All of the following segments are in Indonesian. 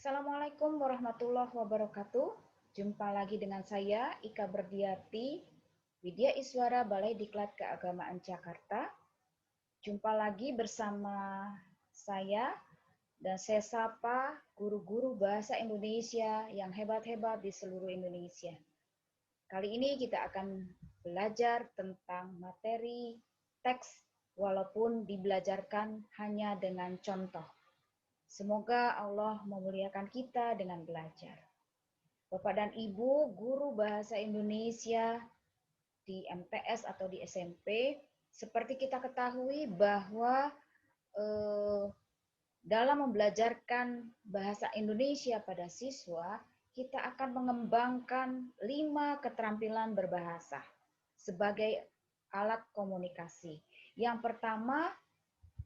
Assalamualaikum warahmatullahi wabarakatuh. Jumpa lagi dengan saya, Ika Berdiati, Widya Iswara Balai Diklat Keagamaan Jakarta. Jumpa lagi bersama saya dan saya sapa guru-guru bahasa Indonesia yang hebat-hebat di seluruh Indonesia. Kali ini kita akan belajar tentang materi teks walaupun dibelajarkan hanya dengan contoh. Semoga Allah memuliakan kita dengan belajar. Bapak dan Ibu, guru bahasa Indonesia di MTS atau di SMP, seperti kita ketahui bahwa dalam membelajarkan bahasa Indonesia pada siswa, kita akan mengembangkan 5 keterampilan berbahasa sebagai alat komunikasi. Yang pertama,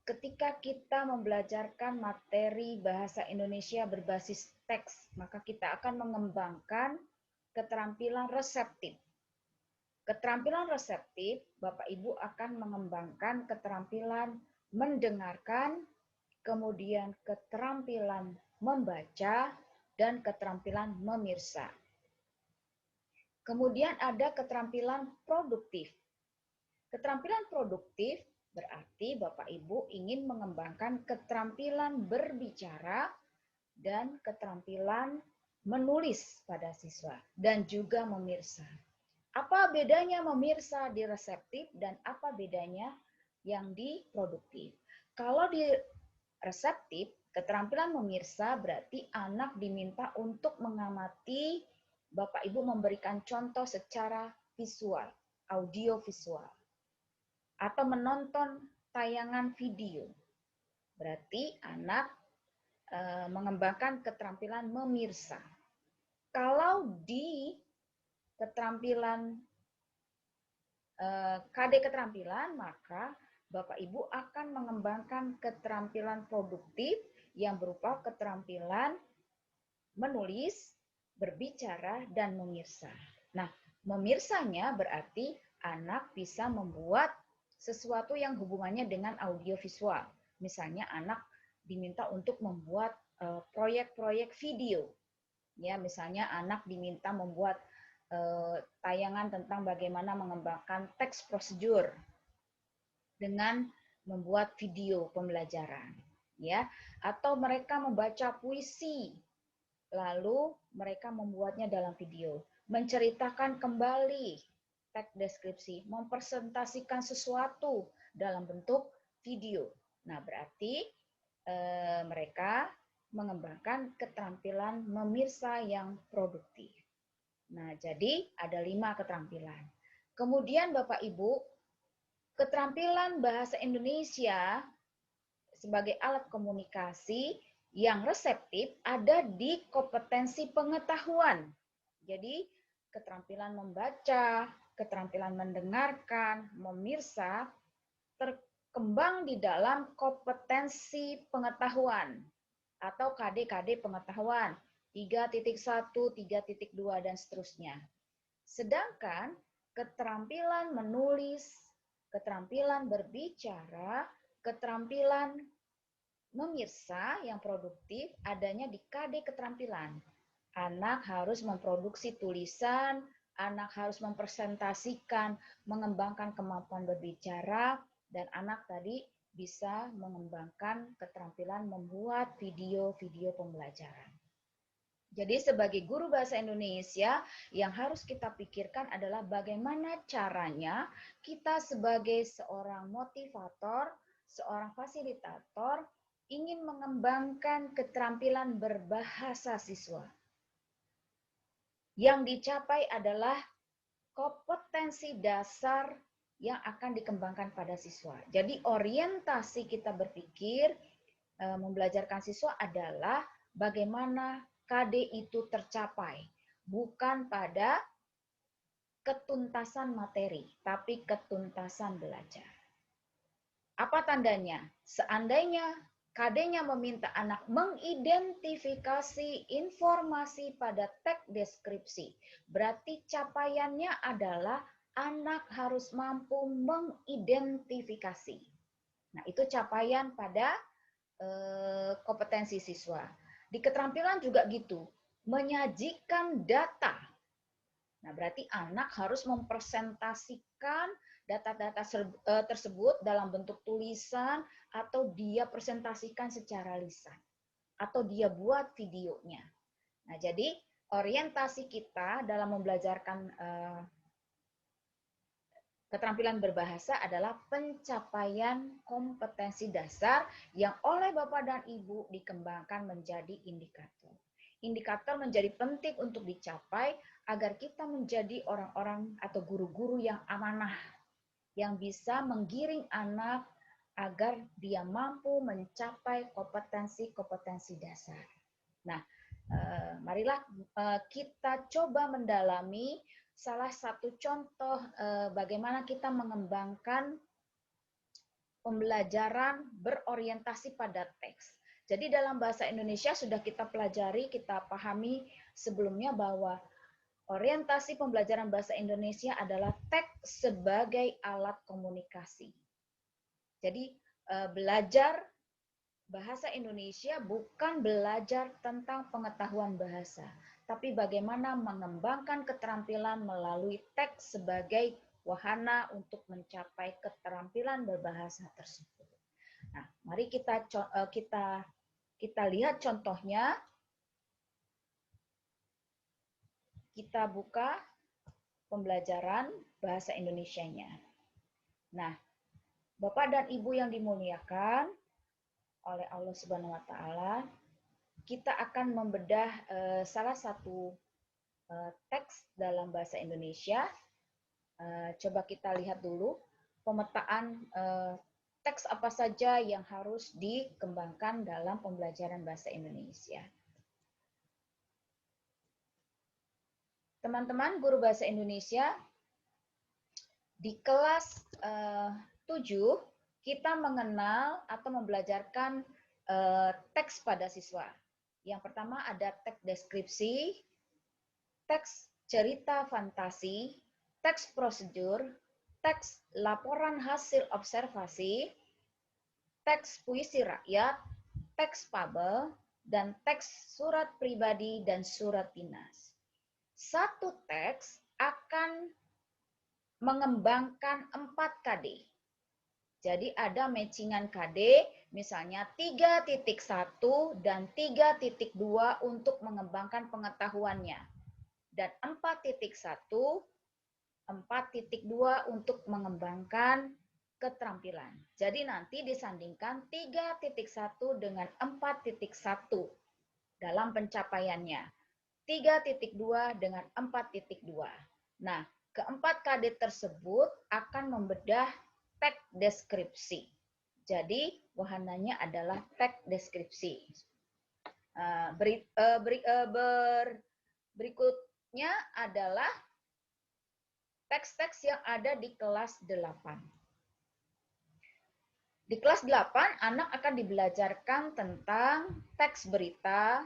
ketika kita membelajarkan materi bahasa Indonesia berbasis teks, maka kita akan mengembangkan keterampilan reseptif. Keterampilan reseptif, Bapak Ibu akan mengembangkan keterampilan mendengarkan, kemudian keterampilan membaca, dan keterampilan memirsa. Kemudian ada keterampilan produktif. Keterampilan produktif berarti Bapak Ibu ingin mengembangkan keterampilan berbicara dan keterampilan menulis pada siswa dan juga memirsa. Apa bedanya memirsa di reseptif dan apa bedanya yang di produktif? Kalau di reseptif, keterampilan memirsa berarti anak diminta untuk mengamati Bapak Ibu memberikan contoh secara visual, audio visual, atau menonton tayangan video. Berarti anak mengembangkan keterampilan memirsa. Kalau di keterampilan KD keterampilan, maka Bapak Ibu akan mengembangkan keterampilan produktif yang berupa keterampilan menulis, berbicara, dan memirsa. Nah, memirsanya berarti anak bisa membuat sesuatu yang hubungannya dengan audiovisual. Misalnya anak diminta untuk membuat proyek-proyek video. Ya, misalnya anak diminta membuat tayangan tentang bagaimana mengembangkan teks prosedur dengan membuat video pembelajaran, ya. Atau mereka membaca puisi, lalu mereka membuatnya dalam video, menceritakan kembali teks deskripsi, mempresentasikan sesuatu dalam bentuk video. Nah, berarti mereka mengembangkan keterampilan memirsa yang produktif. Nah, jadi ada 5 keterampilan. Kemudian Bapak Ibu, keterampilan bahasa Indonesia sebagai alat komunikasi yang reseptif ada di kompetensi pengetahuan. Jadi, keterampilan membaca, keterampilan mendengarkan, memirsa, terkembang di dalam kompetensi pengetahuan atau KD-KD pengetahuan 3.1, 3.2, dan seterusnya. Sedangkan keterampilan menulis, keterampilan berbicara, keterampilan memirsa yang produktif adanya di KD keterampilan. Anak harus memproduksi tulisan, anak harus mempresentasikan, mengembangkan kemampuan berbicara, dan anak tadi bisa mengembangkan keterampilan membuat video-video pembelajaran. Jadi sebagai guru bahasa Indonesia yang harus kita pikirkan adalah bagaimana caranya kita sebagai seorang motivator, seorang fasilitator ingin mengembangkan keterampilan berbahasa siswa. Yang dicapai adalah kompetensi dasar yang akan dikembangkan pada siswa. Jadi orientasi kita berpikir membelajarkan siswa adalah bagaimana KD itu tercapai, bukan pada ketuntasan materi, tapi ketuntasan belajar. Apa tandanya? Seandainya KD-nya meminta anak mengidentifikasi informasi pada teks deskripsi, berarti capaiannya adalah anak harus mampu mengidentifikasi. Nah, itu capaian pada kompetensi siswa. di keterampilan juga gitu, menyajikan data. Nah, berarti anak harus mempresentasikan data-data tersebut dalam bentuk tulisan atau dia presentasikan secara lisan atau dia buat videonya. Nah, jadi orientasi kita dalam membelajarkan keterampilan berbahasa adalah pencapaian kompetensi dasar yang oleh Bapak dan Ibu dikembangkan menjadi indikator. Indikator menjadi penting untuk dicapai agar kita menjadi orang-orang atau guru-guru yang amanah, yang bisa menggiring anak agar dia mampu mencapai kompetensi-kompetensi dasar. Nah, marilah kita coba mendalami salah satu contoh bagaimana kita mengembangkan pembelajaran berorientasi pada teks. Jadi dalam bahasa Indonesia sudah kita pelajari, kita pahami sebelumnya bahwa orientasi pembelajaran bahasa Indonesia adalah teks sebagai alat komunikasi. Jadi belajar bahasa Indonesia bukan belajar tentang pengetahuan bahasa, tapi bagaimana mengembangkan keterampilan melalui teks sebagai wahana untuk mencapai keterampilan berbahasa tersebut. Nah, mari kita lihat contohnya. Kita buka pembelajaran bahasa Indonesianya. Nah, Bapak dan Ibu yang dimuliakan oleh Allah Subhanahu wa taala, kita akan membedah salah satu teks dalam bahasa Indonesia. Coba kita lihat dulu pemetaan teks apa saja yang harus dikembangkan dalam pembelajaran bahasa Indonesia. Teman-teman guru bahasa Indonesia, di kelas 7 kita mengenal atau membelajarkan teks pada siswa. Yang pertama ada teks deskripsi, teks cerita fantasi, teks prosedur, teks laporan hasil observasi, teks puisi rakyat, teks fabel, dan teks surat pribadi dan surat dinas. Satu teks akan mengembangkan 4 KD. Jadi ada matchingan KD, misalnya 3.1 dan 3.2 untuk mengembangkan pengetahuannya. Dan 4.1, 4.2 untuk mengembangkan keterampilan. Jadi nanti disandingkan 3.1 dengan 4.1 dalam pencapaiannya. 3.2 dengan 4.2. Nah, keempat KD tersebut akan membedah teks deskripsi. Jadi, wahananya adalah teks deskripsi. Berikutnya adalah teks-teks yang ada di kelas 8. Di kelas 8, anak akan dibelajarkan tentang teks berita,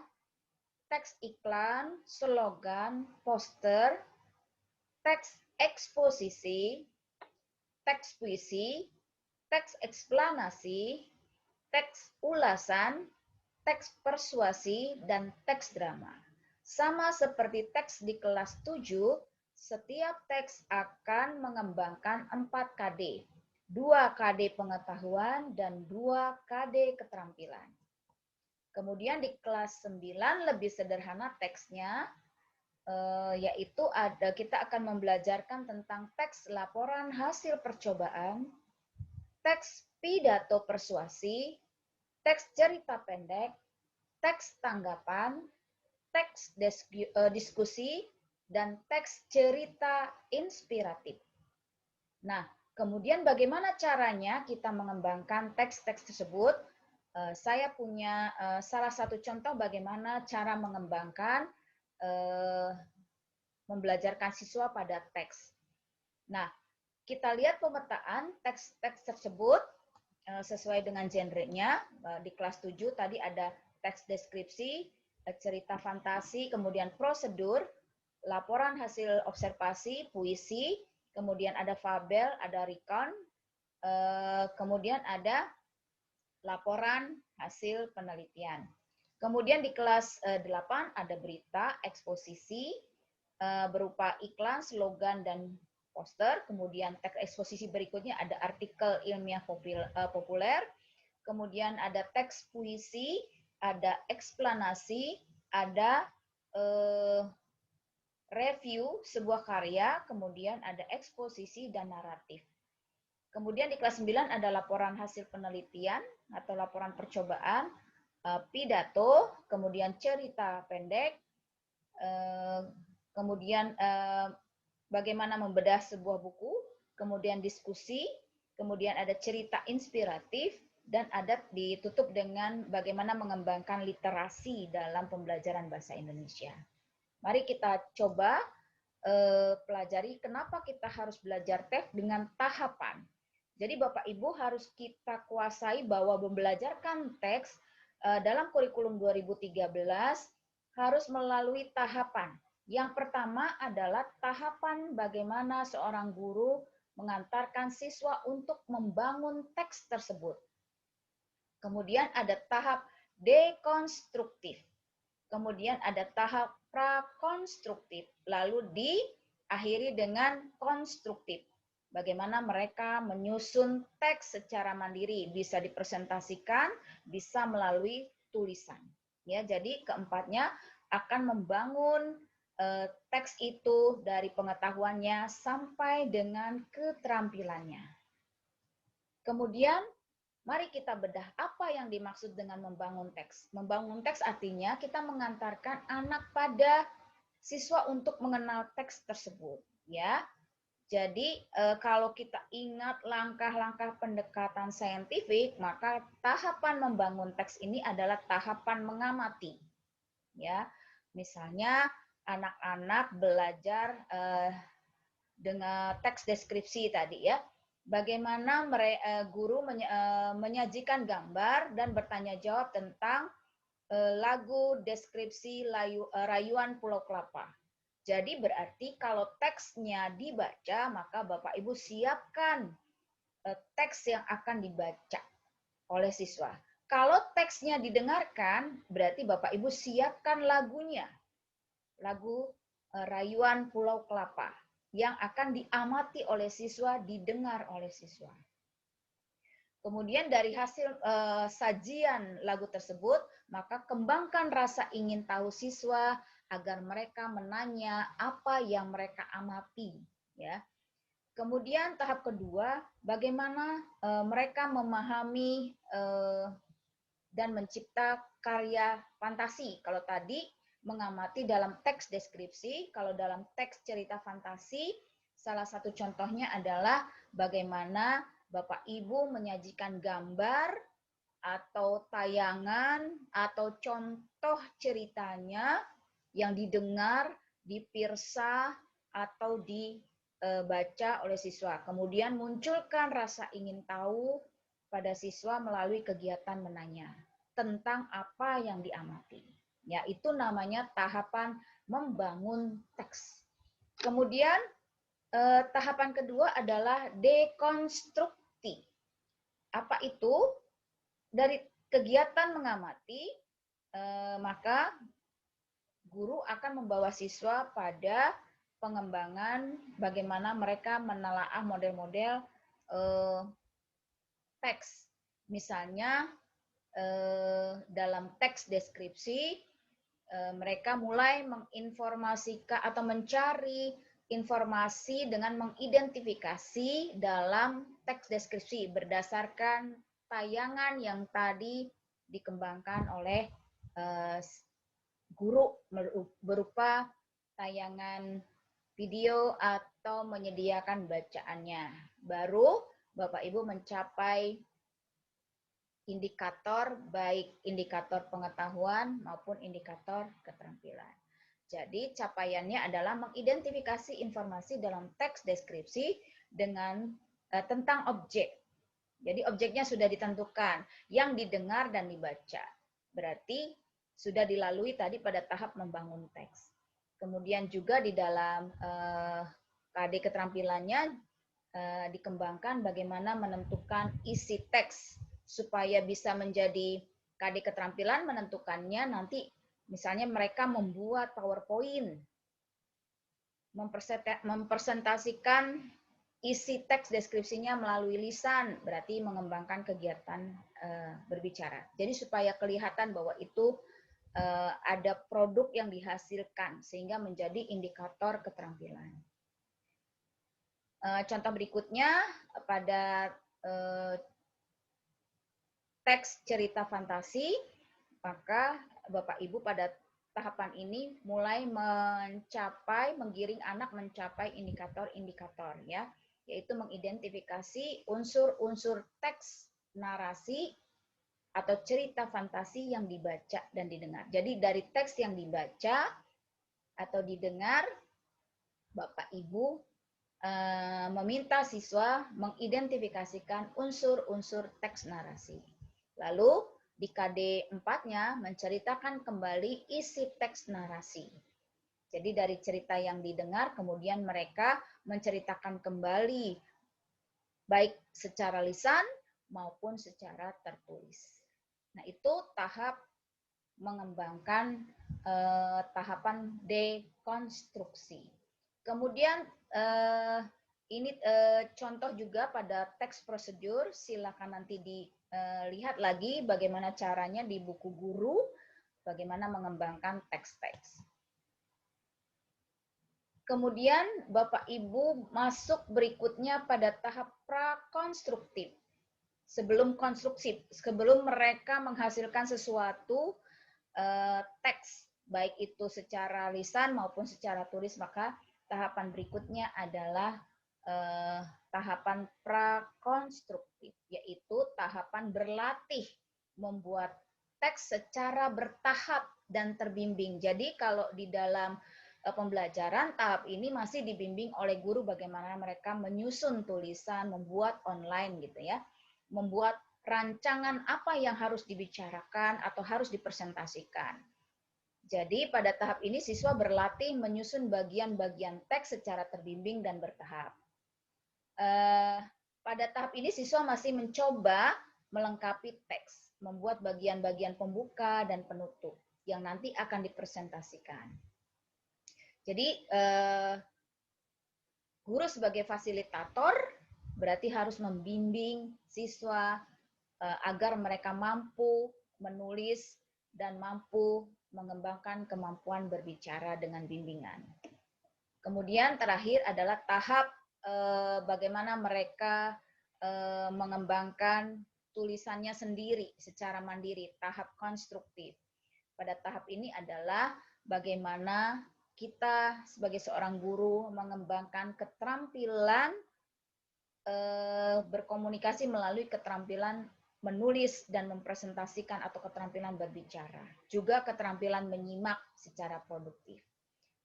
teks iklan, slogan, poster, teks eksposisi, teks puisi, teks eksplanasi, teks ulasan, teks persuasi, dan teks drama. Sama seperti teks di kelas 7, setiap teks akan mengembangkan 4 KD. 2 KD pengetahuan dan 2 KD keterampilan. Kemudian di kelas 9 lebih sederhana teksnya, yaitu kita akan membelajarkan tentang teks laporan hasil percobaan, teks pidato persuasi, teks cerita pendek, teks tanggapan, teks diskusi, dan teks cerita inspiratif. Nah, kemudian bagaimana caranya kita mengembangkan teks-teks tersebut? Saya punya salah satu contoh bagaimana cara mengembangkan membelajarkan siswa pada teks. Nah, kita lihat pemetaan teks-teks tersebut sesuai dengan genrenya. Di kelas 7 tadi ada teks deskripsi, cerita fantasi, kemudian prosedur, laporan hasil observasi, puisi, kemudian ada fabel, ada recount, kemudian ada laporan hasil penelitian. Kemudian di kelas 8 ada berita, eksposisi berupa iklan, slogan, dan poster. Kemudian teks eksposisi berikutnya ada artikel ilmiah populer. Kemudian ada teks puisi, ada eksplanasi, ada review sebuah karya, kemudian ada eksposisi dan naratif. Kemudian di kelas 9 ada laporan hasil penelitian atau laporan percobaan, pidato, kemudian cerita pendek, kemudian bagaimana membedah sebuah buku, kemudian diskusi, kemudian ada cerita inspiratif, dan ada ditutup dengan bagaimana mengembangkan literasi dalam pembelajaran bahasa Indonesia. Mari kita coba pelajari kenapa kita harus belajar teks dengan tahapan. Jadi Bapak Ibu harus kita kuasai bahwa membelajarkan teks dalam kurikulum 2013 harus melalui tahapan. Yang pertama adalah tahapan bagaimana seorang guru mengantarkan siswa untuk membangun teks tersebut. Kemudian ada tahap dekonstruktif. Kemudian ada tahap prakonstruktif. Lalu diakhiri dengan konstruktif. Bagaimana mereka menyusun teks secara mandiri, bisa dipresentasikan, bisa melalui tulisan. Ya, jadi keempatnya akan membangun teks itu dari pengetahuannya sampai dengan keterampilannya. Kemudian mari kita bedah apa yang dimaksud dengan membangun teks. Membangun teks artinya kita mengantarkan anak pada siswa untuk mengenal teks tersebut, ya. Jadi kalau kita ingat langkah-langkah pendekatan saintifik, maka tahapan membangun teks ini adalah tahapan mengamati. Ya, misalnya anak-anak belajar dengan teks deskripsi tadi ya. Bagaimana guru menyajikan gambar dan bertanya jawab tentang lagu deskripsi Rayuan Pulau Kelapa. Jadi berarti kalau teksnya dibaca, maka Bapak Ibu siapkan teks yang akan dibaca oleh siswa. Kalau teksnya didengarkan, berarti Bapak Ibu siapkan lagunya. Lagu Rayuan Pulau Kelapa yang akan diamati oleh siswa, didengar oleh siswa. Kemudian dari hasil sajian lagu tersebut, maka kembangkan rasa ingin tahu siswa agar mereka menanya apa yang mereka amati, ya. Kemudian tahap kedua, bagaimana mereka memahami dan mencipta karya fantasi. Kalau tadi mengamati dalam teks deskripsi, kalau dalam teks cerita fantasi, salah satu contohnya adalah bagaimana Bapak Ibu menyajikan gambar atau tayangan atau contoh ceritanya yang didengar, dipirsa, atau dibaca oleh siswa. Kemudian munculkan rasa ingin tahu pada siswa melalui kegiatan menanya tentang apa yang diamati. Ya, itu namanya tahapan membangun teks. Kemudian tahapan kedua adalah dekonstruksi. Apa itu? Dari kegiatan mengamati, maka guru akan membawa siswa pada pengembangan bagaimana mereka menelaah model-model teks. Misalnya dalam teks deskripsi, mereka mulai menginformasikan atau mencari informasi dengan mengidentifikasi dalam teks deskripsi berdasarkan tayangan yang tadi dikembangkan oleh guru berupa tayangan video atau menyediakan bacaannya. Baru Bapak Ibu mencapai indikator, baik indikator pengetahuan maupun indikator keterampilan. Jadi capaiannya adalah mengidentifikasi informasi dalam teks deskripsi dengan tentang objek. Jadi objeknya sudah ditentukan, yang didengar dan dibaca. Berarti sudah dilalui tadi pada tahap membangun teks. Kemudian juga di dalam KD keterampilannya dikembangkan bagaimana menentukan isi teks supaya bisa menjadi KD keterampilan menentukannya nanti misalnya mereka membuat PowerPoint, mempresentasikan isi teks deskripsinya melalui lisan, berarti mengembangkan kegiatan berbicara. Jadi supaya kelihatan bahwa itu ada produk yang dihasilkan sehingga menjadi indikator keterampilan. Contoh berikutnya pada teks cerita fantasi, maka Bapak Ibu pada tahapan ini mulai menggiring anak mencapai indikator-indikator ya, yaitu mengidentifikasi unsur-unsur teks narasi atau cerita fantasi yang dibaca dan didengar. Jadi dari teks yang dibaca atau didengar, Bapak Ibu meminta siswa mengidentifikasikan unsur-unsur teks narasi. Lalu di KD 4-nya menceritakan kembali isi teks narasi. Jadi dari cerita yang didengar kemudian mereka menceritakan kembali baik secara lisan maupun secara tertulis. Nah, itu tahap mengembangkan tahapan dekonstruksi. Kemudian ini contoh juga pada teks prosedur, silakan nanti dilihat lagi bagaimana caranya di buku guru, bagaimana mengembangkan teks-teks. Kemudian Bapak Ibu masuk berikutnya pada tahap prakonstruktif. Sebelum konstruksi, sebelum mereka menghasilkan sesuatu teks, baik itu secara lisan maupun secara tulis, maka tahapan berikutnya adalah tahapan prakonstruktif, yaitu tahapan berlatih membuat teks secara bertahap dan terbimbing. Jadi kalau di dalam pembelajaran tahap ini masih dibimbing oleh guru bagaimana mereka menyusun tulisan, membuat online gitu ya, membuat rancangan apa yang harus dibicarakan atau harus dipresentasikan. Jadi pada tahap ini siswa berlatih menyusun bagian-bagian teks secara terbimbing dan bertahap. Pada tahap ini siswa masih mencoba melengkapi teks, membuat bagian-bagian pembuka dan penutup yang nanti akan dipresentasikan. Jadi guru sebagai fasilitator berarti harus membimbing siswa agar mereka mampu menulis dan mampu mengembangkan kemampuan berbicara dengan bimbingan. Kemudian terakhir adalah tahap bagaimana mereka mengembangkan tulisannya sendiri secara mandiri, tahap konstruktif. Pada tahap ini adalah bagaimana kita sebagai seorang guru mengembangkan keterampilan berkomunikasi melalui keterampilan menulis dan mempresentasikan atau keterampilan berbicara. Juga keterampilan menyimak secara produktif.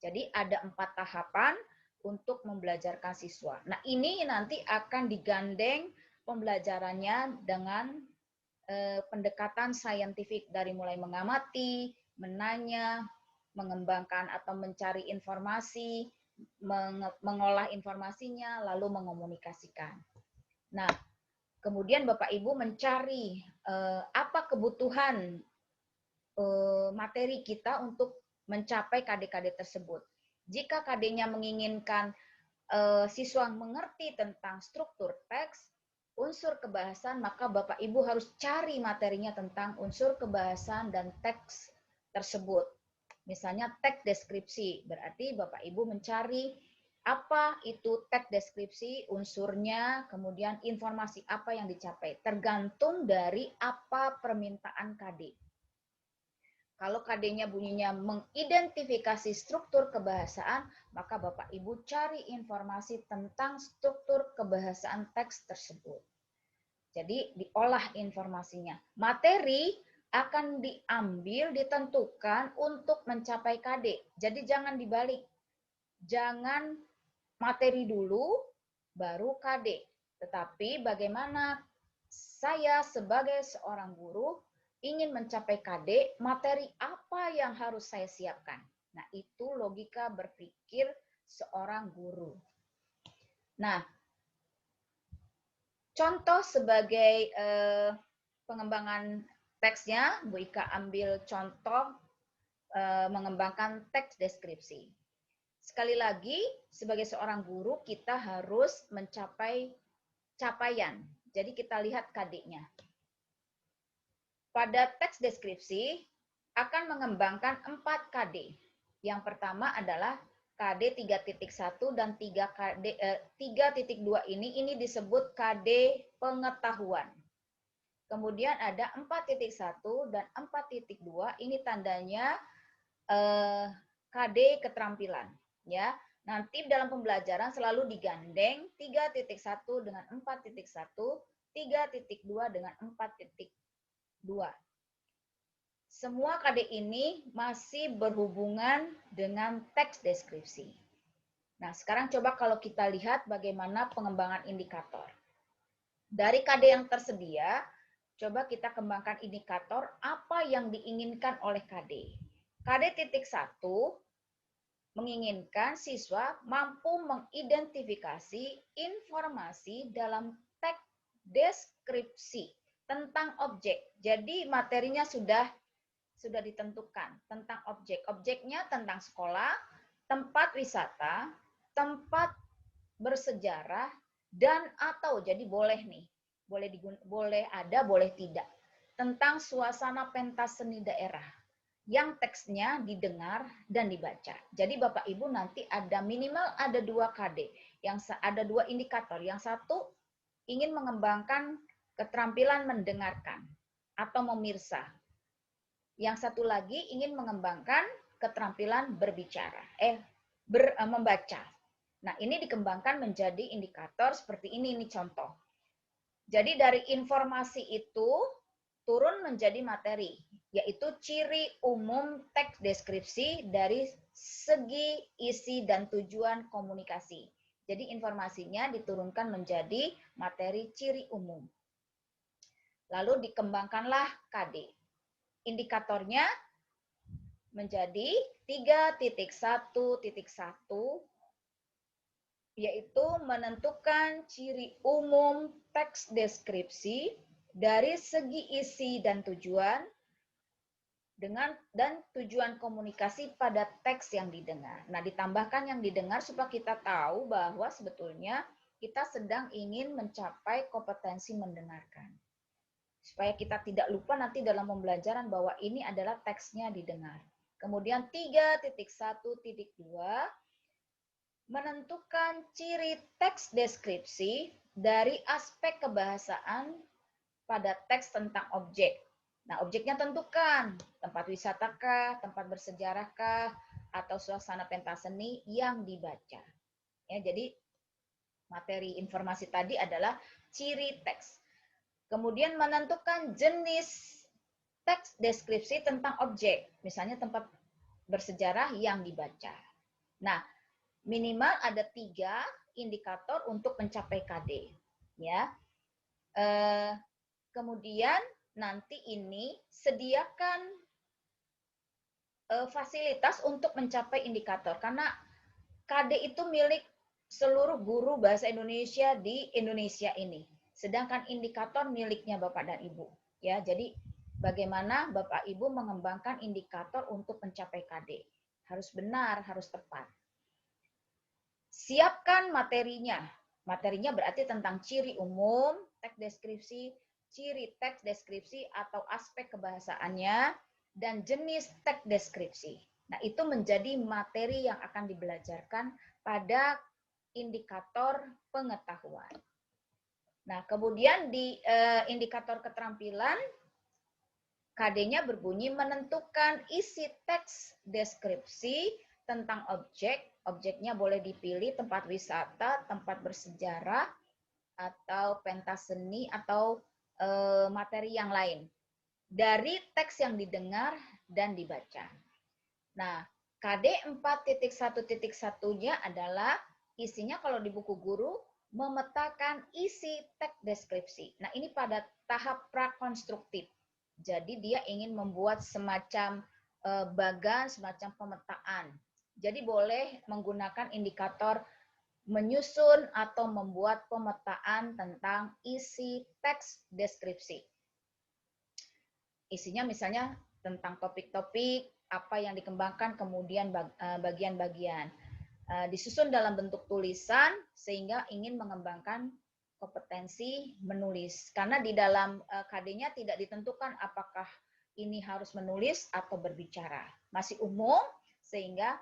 Jadi ada 4 tahapan untuk membelajarkan siswa. Nah ini nanti akan digandeng pembelajarannya dengan pendekatan saintifik dari mulai mengamati, menanya, mengembangkan atau mencari informasi, mengolah informasinya, lalu mengomunikasikan. Nah, kemudian Bapak Ibu mencari apa kebutuhan materi kita untuk mencapai KD-KD tersebut. Jika KD-nya menginginkan siswa mengerti tentang struktur teks, unsur kebahasan, maka Bapak Ibu harus cari materinya tentang unsur kebahasan dan teks tersebut. Misalnya teks deskripsi, berarti Bapak Ibu mencari apa itu teks deskripsi, unsurnya, kemudian informasi apa yang dicapai, tergantung dari apa permintaan KD. Kalau KD-nya bunyinya mengidentifikasi struktur kebahasaan, maka Bapak Ibu cari informasi tentang struktur kebahasaan teks tersebut. Jadi diolah informasinya. Materi akan diambil, ditentukan untuk mencapai KD. Jadi jangan dibalik. Jangan materi dulu, baru KD. Tetapi bagaimana saya sebagai seorang guru ingin mencapai KD, materi apa yang harus saya siapkan? Nah, itu logika berpikir seorang guru. Nah, contoh sebagai pengembangan teksnya, Bu Ika ambil contoh mengembangkan teks deskripsi. Sekali lagi, sebagai seorang guru, kita harus mencapai capaian. Jadi kita lihat KD-nya. Pada teks deskripsi, akan mengembangkan 4 KD. Yang pertama adalah KD 3.1 dan 3.2 ini disebut KD pengetahuan. Kemudian ada 4.1 dan 4.2 ini tandanya KD keterampilan, ya. Nanti dalam pembelajaran selalu digandeng 3.1 dengan 4.1, 3.2 dengan 4.2. Semua KD ini masih berhubungan dengan teks deskripsi. Nah, sekarang coba kalau kita lihat bagaimana pengembangan indikator. Dari KD yang tersedia, coba kita kembangkan indikator apa yang diinginkan oleh KD. KD.1 menginginkan siswa mampu mengidentifikasi informasi dalam teks deskripsi tentang objek. Jadi materinya sudah ditentukan tentang objek. Objeknya tentang sekolah, tempat wisata, tempat bersejarah, dan atau jadi boleh nih, boleh ada, boleh tidak. Tentang suasana pentas seni daerah yang teksnya didengar dan dibaca. Jadi Bapak Ibu nanti ada minimal ada 2 KD, yang ada 2 indikator. Yang satu ingin mengembangkan keterampilan mendengarkan atau memirsa. Yang satu lagi ingin mengembangkan keterampilan berbicara, membaca. Nah, ini dikembangkan menjadi indikator seperti ini contoh. Jadi dari informasi itu turun menjadi materi, yaitu ciri umum teks deskripsi dari segi isi dan tujuan komunikasi. Jadi informasinya diturunkan menjadi materi ciri umum. Lalu dikembangkanlah KD. Indikatornya menjadi 3.1.1, yaitu menentukan ciri umum teks deskripsi dari segi isi dan tujuan dan tujuan komunikasi pada teks yang didengar. Nah, ditambahkan yang didengar supaya kita tahu bahwa sebetulnya kita sedang ingin mencapai kompetensi mendengarkan. Supaya kita tidak lupa nanti dalam pembelajaran bahwa ini adalah teksnya didengar. Kemudian 3.1.2 menentukan ciri teks deskripsi dari aspek kebahasaan pada teks tentang objek. Nah, objeknya tentukan tempat wisatakah, tempat bersejarahkah, atau suasana pentas seni yang dibaca. Ya, jadi materi informasi tadi adalah ciri teks. Kemudian menentukan jenis teks deskripsi tentang objek, misalnya tempat bersejarah yang dibaca. Nah, minimal ada 3 indikator untuk mencapai KD. Ya. Kemudian nanti ini sediakan fasilitas untuk mencapai indikator, karena KD itu milik seluruh guru bahasa Indonesia di Indonesia ini. Sedangkan indikator miliknya Bapak dan Ibu. Ya, jadi bagaimana Bapak Ibu mengembangkan indikator untuk mencapai KD? Harus benar, harus tepat. Siapkan materinya. Materinya berarti tentang ciri umum, teks deskripsi, ciri teks deskripsi atau aspek kebahasaannya, dan jenis teks deskripsi. Nah, itu menjadi materi yang akan dibelajarkan pada indikator pengetahuan. Nah, kemudian di indikator keterampilan, KD-nya berbunyi menentukan isi teks deskripsi tentang objek. Objeknya boleh dipilih tempat wisata, tempat bersejarah, atau pentas seni, atau materi yang lain. Dari teks yang didengar dan dibaca. Nah, KD 4.1.1-nya adalah isinya kalau di buku guru memetakan isi teks deskripsi. Nah, ini pada tahap prakonstruktif. Jadi dia ingin membuat semacam bagan, semacam pemetaan. Jadi boleh menggunakan indikator menyusun atau membuat pemetaan tentang isi teks deskripsi. Isinya misalnya tentang topik-topik apa yang dikembangkan, kemudian bagian-bagian. Disusun dalam bentuk tulisan sehingga ingin mengembangkan kompetensi menulis. Karena di dalam KD-nya tidak ditentukan apakah ini harus menulis atau berbicara. Masih umum sehingga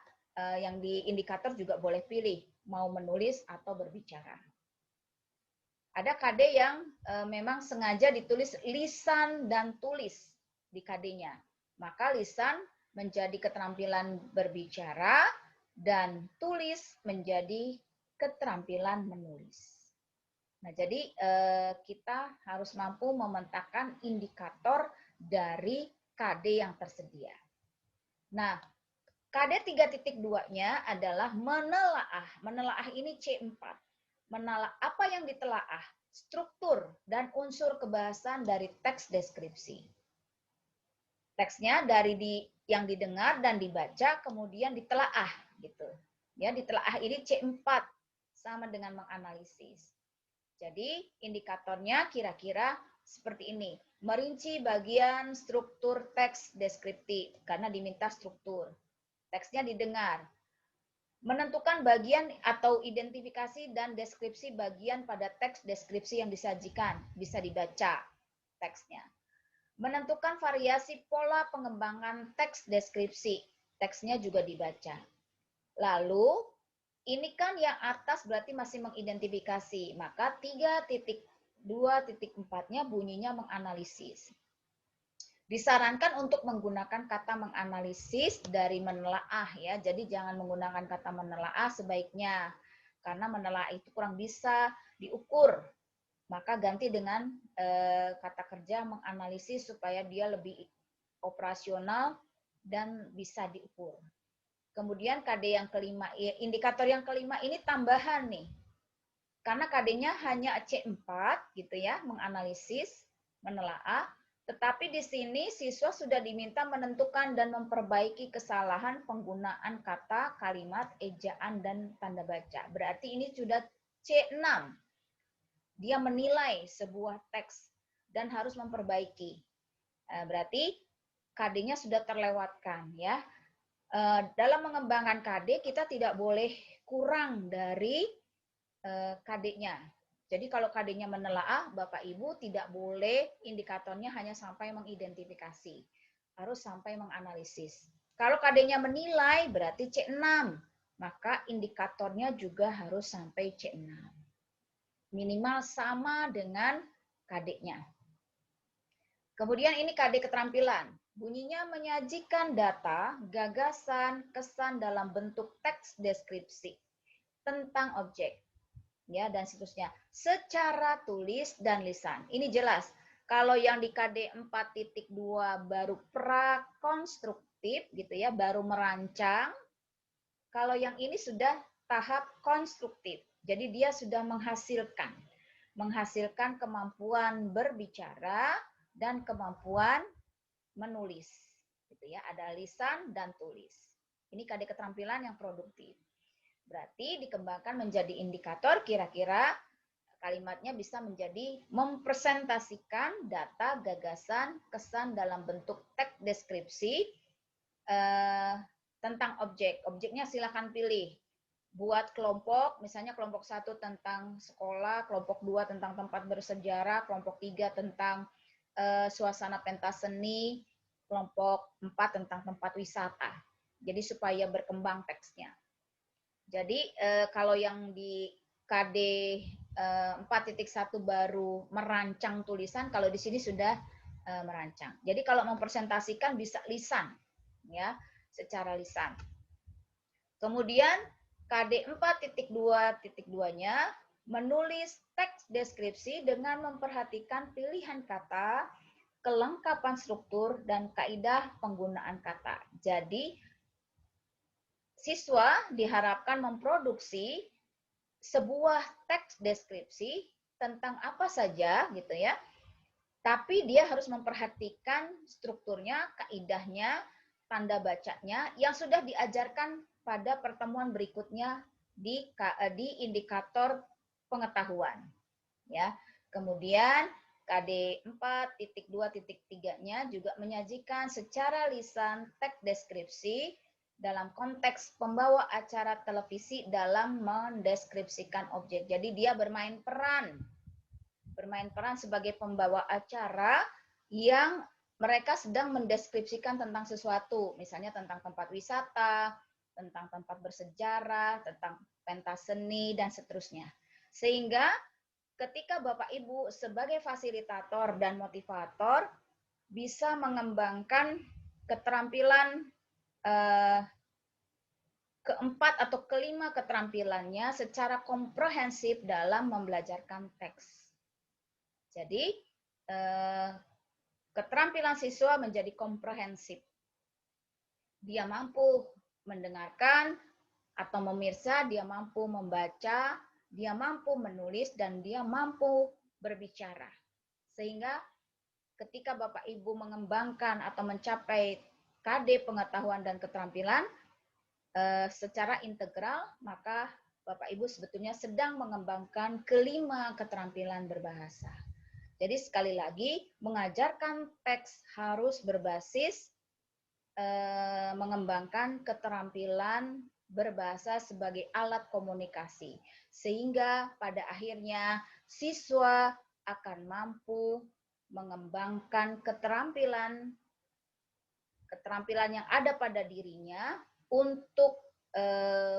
yang di indikator juga boleh pilih mau menulis atau berbicara. Ada KD yang memang sengaja ditulis lisan dan tulis di KD-nya. Maka lisan menjadi keterampilan berbicara dan tulis menjadi keterampilan menulis. Nah, jadi kita harus mampu memetakan indikator dari KD yang tersedia. Nah, KD 3.2-nya adalah menelaah. Menelaah ini C4. Menelaah apa yang ditelaah, struktur dan unsur kebahasan dari teks deskripsi. Teksnya dari yang didengar dan dibaca, kemudian ditelaah gitu. Ya, ditelaah ini C4 sama dengan menganalisis. Jadi indikatornya kira-kira seperti ini. Merinci bagian struktur teks deskriptif karena diminta struktur. Teksnya didengar. Menentukan bagian atau identifikasi dan deskripsi bagian pada teks deskripsi yang disajikan, bisa dibaca teksnya. Menentukan variasi pola pengembangan teks deskripsi, teksnya juga dibaca. Lalu, ini kan yang atas berarti masih mengidentifikasi, maka 3.2.4-nya bunyinya menganalisis. Disarankan untuk menggunakan kata menganalisis dari menelaah ya. Jadi jangan menggunakan kata menelaah sebaiknya. Karena menelaah itu kurang bisa diukur. Maka ganti dengan kata kerja menganalisis supaya dia lebih operasional dan bisa diukur. Kemudian KD yang kelima, indikator yang kelima ini tambahan nih. Karena KD-nya hanya C4 gitu ya, menganalisis, menelaah. Tetapi di sini siswa sudah diminta menentukan dan memperbaiki kesalahan penggunaan kata, kalimat, ejaan, dan tanda baca. Berarti ini sudah C6. Dia menilai sebuah teks dan harus memperbaiki. Berarti KD-nya sudah terlewatkan ya. Dalam mengembangkan KD kita tidak boleh kurang dari KD-nya. Jadi kalau KD-nya menelaah, Bapak Ibu tidak boleh indikatornya hanya sampai mengidentifikasi. Harus sampai menganalisis. Kalau KD-nya menilai berarti C6. Maka indikatornya juga harus sampai C6. Minimal sama dengan KD-nya. Kemudian ini KD keterampilan. Bunyinya menyajikan data, gagasan, kesan dalam bentuk teks deskripsi tentang objek. Ya, dan seterusnya secara tulis dan lisan. Ini jelas. Kalau yang di KD 4.2 baru prakonstruktif gitu ya, baru merancang. Kalau yang ini sudah tahap konstruktif. Jadi dia sudah menghasilkan kemampuan berbicara dan kemampuan menulis. Gitu ya, ada lisan dan tulis. Ini KD keterampilan yang produktif. Berarti dikembangkan menjadi indikator kira-kira kalimatnya bisa menjadi mempresentasikan data, gagasan, kesan dalam bentuk teks deskripsi tentang objek. Objeknya silakan pilih. Buat kelompok, misalnya kelompok 1 tentang sekolah, kelompok 2 tentang tempat bersejarah, kelompok 3 tentang suasana pentas seni, kelompok 4 tentang tempat wisata. Jadi supaya berkembang teksnya. Jadi kalau yang di KD 4.1 baru merancang tulisan, kalau di sini sudah merancang. Jadi kalau mempresentasikan bisa lisan, ya, secara lisan. Kemudian KD 4.2.2-nya menulis teks deskripsi dengan memperhatikan pilihan kata, kelengkapan struktur, dan kaidah penggunaan kata. Jadi siswa diharapkan memproduksi sebuah teks deskripsi tentang apa saja gitu ya. Tapi dia harus memperhatikan strukturnya, kaidahnya, tanda bacanya yang sudah diajarkan pada pertemuan berikutnya di indikator pengetahuan. Ya. Kemudian KD 4.2.3-nya juga menyajikan secara lisan teks deskripsi dalam konteks pembawa acara televisi dalam mendeskripsikan objek. Jadi dia bermain peran sebagai pembawa acara yang mereka sedang mendeskripsikan tentang sesuatu, misalnya tentang tempat wisata, tentang tempat bersejarah, tentang pentas seni, dan seterusnya. Sehingga ketika Bapak Ibu sebagai fasilitator dan motivator bisa mengembangkan keterampilan keempat atau kelima keterampilannya secara komprehensif dalam membelajarkan teks. Jadi, keterampilan siswa menjadi komprehensif. Dia mampu mendengarkan atau memirsa, dia mampu membaca, dia mampu menulis, dan dia mampu berbicara. Sehingga ketika Bapak Ibu mengembangkan atau mencapai KD pengetahuan dan keterampilan secara integral, maka Bapak Ibu sebetulnya sedang mengembangkan kelima keterampilan berbahasa. Jadi sekali lagi, mengajarkan teks harus berbasis mengembangkan keterampilan berbahasa sebagai alat komunikasi, sehingga pada akhirnya siswa akan mampu mengembangkan keterampilan yang ada pada dirinya untuk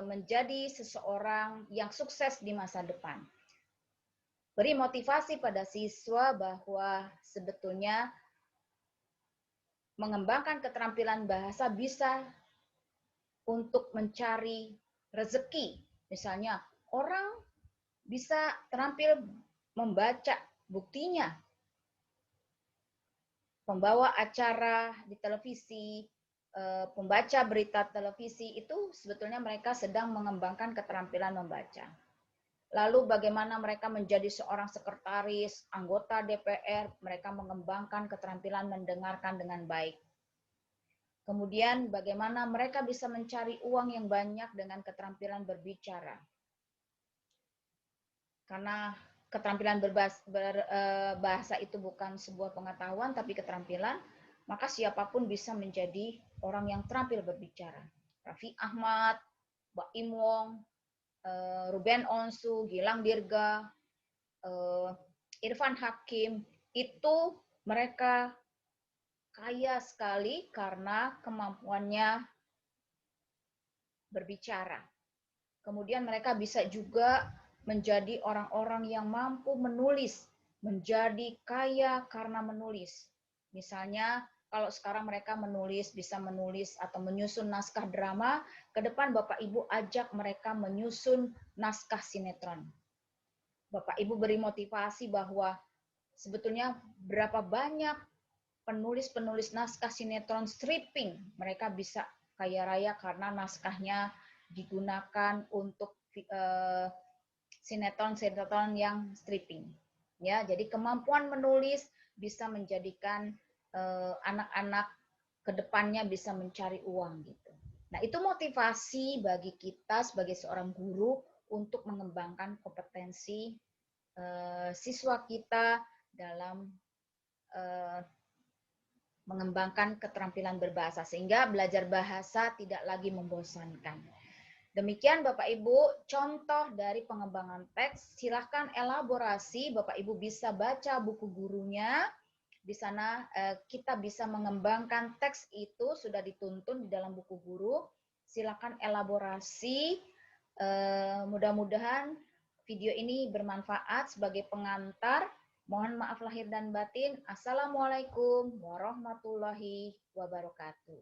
menjadi seseorang yang sukses di masa depan. Beri motivasi pada siswa bahwa sebetulnya mengembangkan keterampilan bahasa bisa untuk mencari rezeki. Misalnya, orang bisa terampil membaca, buktinya pembawa acara di televisi, pembaca berita televisi, itu sebetulnya mereka sedang mengembangkan keterampilan membaca. Lalu bagaimana mereka menjadi seorang sekretaris, anggota DPR, mereka mengembangkan keterampilan mendengarkan dengan baik. Kemudian bagaimana mereka bisa mencari uang yang banyak dengan keterampilan berbicara. Karena keterampilan berbahasa itu bukan sebuah pengetahuan, tapi keterampilan, maka siapapun bisa menjadi orang yang terampil berbicara. Raffi Ahmad, Mbak Im Wong, Ruben Onsu, Gilang Dirga, Irfan Hakim, itu mereka kaya sekali karena kemampuannya berbicara. Kemudian mereka bisa juga menjadi orang-orang yang mampu menulis, menjadi kaya karena menulis. Misalnya, kalau sekarang mereka bisa menulis atau menyusun naskah drama, ke depan Bapak Ibu ajak mereka menyusun naskah sinetron. Bapak Ibu beri motivasi bahwa sebetulnya berapa banyak penulis-penulis naskah sinetron stripping, mereka bisa kaya raya karena naskahnya digunakan untuk sinetron-sinetron yang stripping. Ya, jadi kemampuan menulis bisa menjadikan anak-anak kedepannya bisa mencari uang gitu. Nah, itu motivasi bagi kita sebagai seorang guru untuk mengembangkan kompetensi siswa kita dalam mengembangkan keterampilan berbahasa, sehingga belajar bahasa tidak lagi membosankan. Demikian Bapak Ibu, contoh dari pengembangan teks. Silahkan elaborasi, Bapak Ibu bisa baca buku gurunya. Di sana kita bisa mengembangkan teks itu, sudah dituntun di dalam buku guru. Silahkan elaborasi. Mudah-mudahan video ini bermanfaat sebagai pengantar. Mohon maaf lahir dan batin. Assalamualaikum warahmatullahi wabarakatuh.